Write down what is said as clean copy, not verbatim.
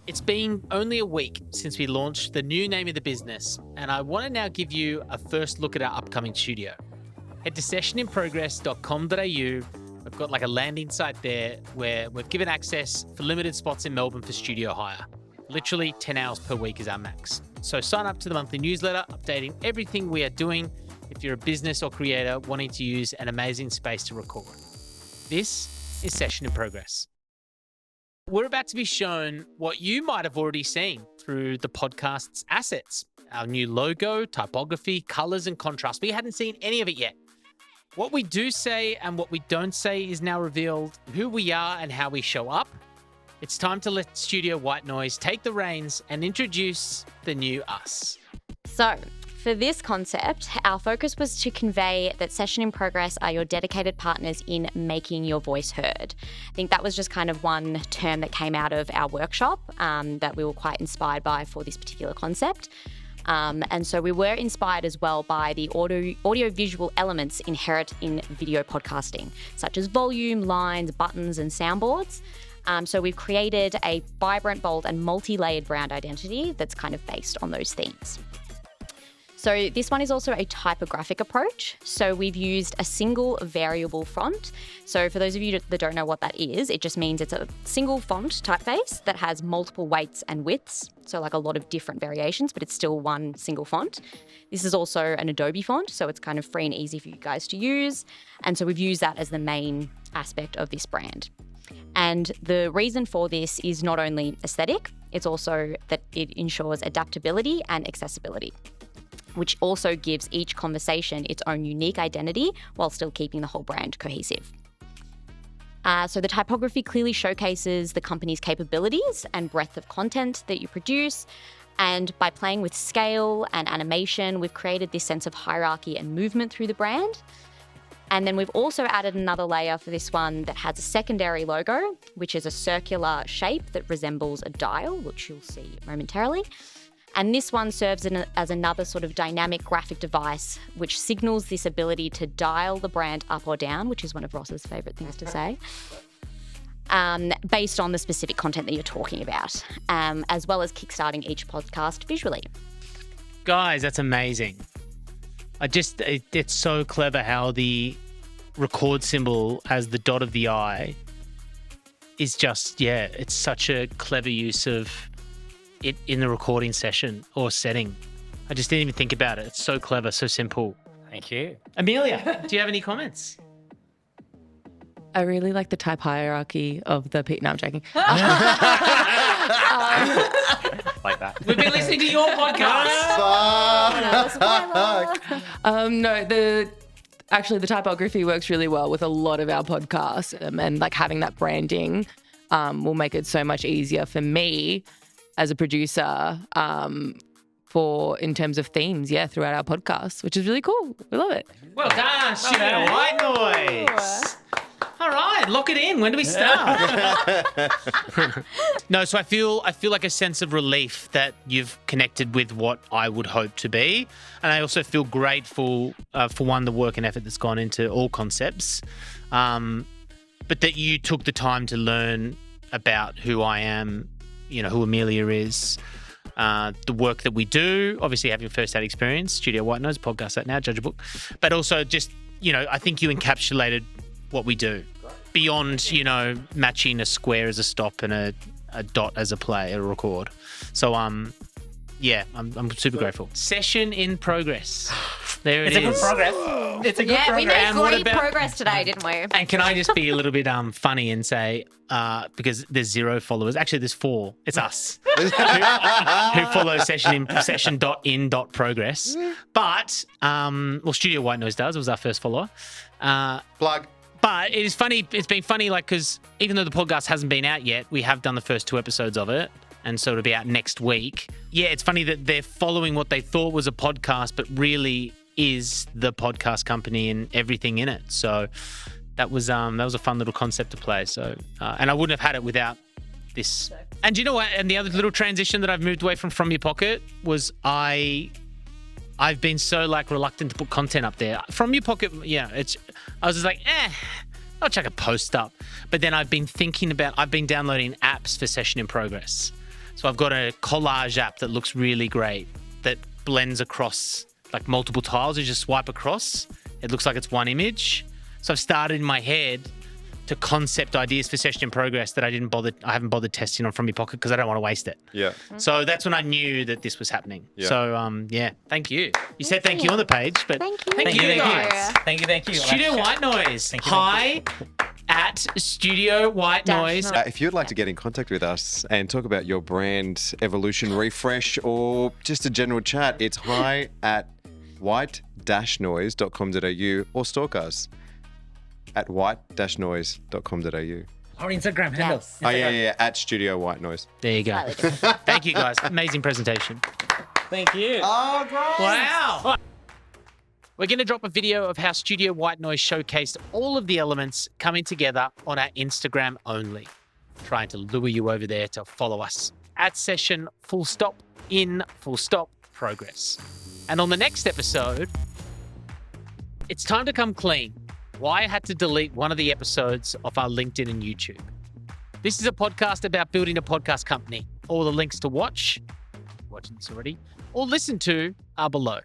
It's been only a week since we launched the new name of the business, and I want to now give you a first look at our upcoming studio. Head to sessioninprogress.com.au. We've got like a landing site there where we've given access for limited spots in Melbourne for studio hire. Literally 10 hours per week is our max. So sign up to the monthly newsletter, updating everything we are doing if you're a business or creator wanting to use an amazing space to record. This is Session in Progress. We're about to be shown what you might have already seen through the podcast's assets. Our new logo, typography, colours and contrast. We hadn't seen any of it yet. What we do say and what we don't say is now revealed, who we are and how we show up. It's time to let Studio White Noise take the reins and introduce the new us. So, for this concept, our focus was to convey that Session in Progress are your dedicated partners in making your voice heard. I think that was just kind of one term that came out of our workshop that we were quite inspired by for this particular concept. And so we were inspired as well by the audio-visual elements inherent in video podcasting, such as volume, lines, buttons, and soundboards. So we've created a vibrant, bold, and multi-layered brand identity that's kind of based on those themes. So this one is also a typographic approach. So we've used a single variable font. So for those of you that don't know what that is, it just means it's a single font typeface that has multiple weights and widths. So like a lot of different variations, but it's still one single font. This is also an Adobe font, so it's kind of free and easy for you guys to use. And so we've used that as the main aspect of this brand. And the reason for this is not only aesthetic, it's also that it ensures adaptability and accessibility, which also gives each conversation its own unique identity while still keeping the whole brand cohesive. So the typography clearly showcases the company's capabilities and breadth of content that you produce. And by playing with scale and animation, we've created this sense of hierarchy and movement through the brand. And then we've also added another layer for this one that has a secondary logo, which is a circular shape that resembles a dial, which you'll see momentarily. And this one serves as another sort of dynamic graphic device, which signals this ability to dial the brand up or down, which is one of Ross's favourite things to say, based on the specific content that you're talking about, as well as kickstarting each podcast visually. Guys, that's amazing. It's so clever how the record symbol as the dot of the I is just, it's such a clever use of it in the recording session or setting. I just didn't even think about it. It's so clever, so simple. Thank you. Amelia, do you have any comments? I really like the type hierarchy of the... No, I'm joking. Like that. We've been listening to your podcast. Actually, the typography works really well with a lot of our podcasts, and like having that branding will make it so much easier for me as a producer in terms of themes, throughout our podcast, which is really cool. We love it. Well done, Studio White Noise. All right, lock it in. When do we start? No, so I feel like a sense of relief that you've connected with what I would hope to be. And I also feel grateful for the work and effort that's gone into all concepts. But that you took the time to learn about who I am, who Amelia is, the work that we do, obviously having first-hand experience, Studio White Noise, podcast that now, judge a book. But also just, I think you encapsulated what we do beyond, matching a square as a stop and a dot as a play, a record. So, I'm super grateful. Session in progress. There it is. It's a good progress. It's a good progress. We made And what great about- progress today, didn't we? And can I just be a little bit funny and say, because there's 0 followers. Actually, there's 4. It's us who follow session.in.progress. But, Studio White Noise does. It was our first follower. Plug. But it is funny. It's been funny, because even though the podcast hasn't been out yet, we have done the first 2 episodes of it. And so it'll be out next week. Yeah, it's funny that they're following what they thought was a podcast, but really is the podcast company and everything in it. So that was a fun little concept to play. So and I wouldn't have had it without this. And you know what? And the other little transition that I've moved away from Your Pocket was I've been so reluctant to put content up there. From Your Pocket, I was just like, I'll chuck a post up. But then I've been downloading apps for Session in Progress. So I've got a collage app that looks really great that blends across like multiple tiles. You just swipe across. It looks like it's one image. So I've started in my head to concept ideas for session in progress that I haven't bothered testing on from my pocket because I don't want to waste it. Yeah. So that's when I knew that this was happening. Yeah. So thank you. You said thank you on the page, but Thank you. thank you guys. Thank you. Studio White Noise. Hi at Studio White Noise. If you'd like to get in contact with us and talk about your brand evolution, refresh, or just a general chat, it's hi at white-noise.com.au or stalk us at white-noise.com.au. Our Instagram handle. Yes. Oh, yeah, at Studio White Noise. There you go. Thank you guys. Amazing presentation. Thank you. Oh, great. Wow. We're going to drop a video of how Studio White Noise showcased all of the elements coming together on our Instagram only. Trying to lure you over there to follow us at session _in_progress. And on the next episode, it's time to come clean. Why I had to delete one of the episodes of our LinkedIn and YouTube. This is a podcast about building a podcast company. All the links to watching this already, or listen to are below.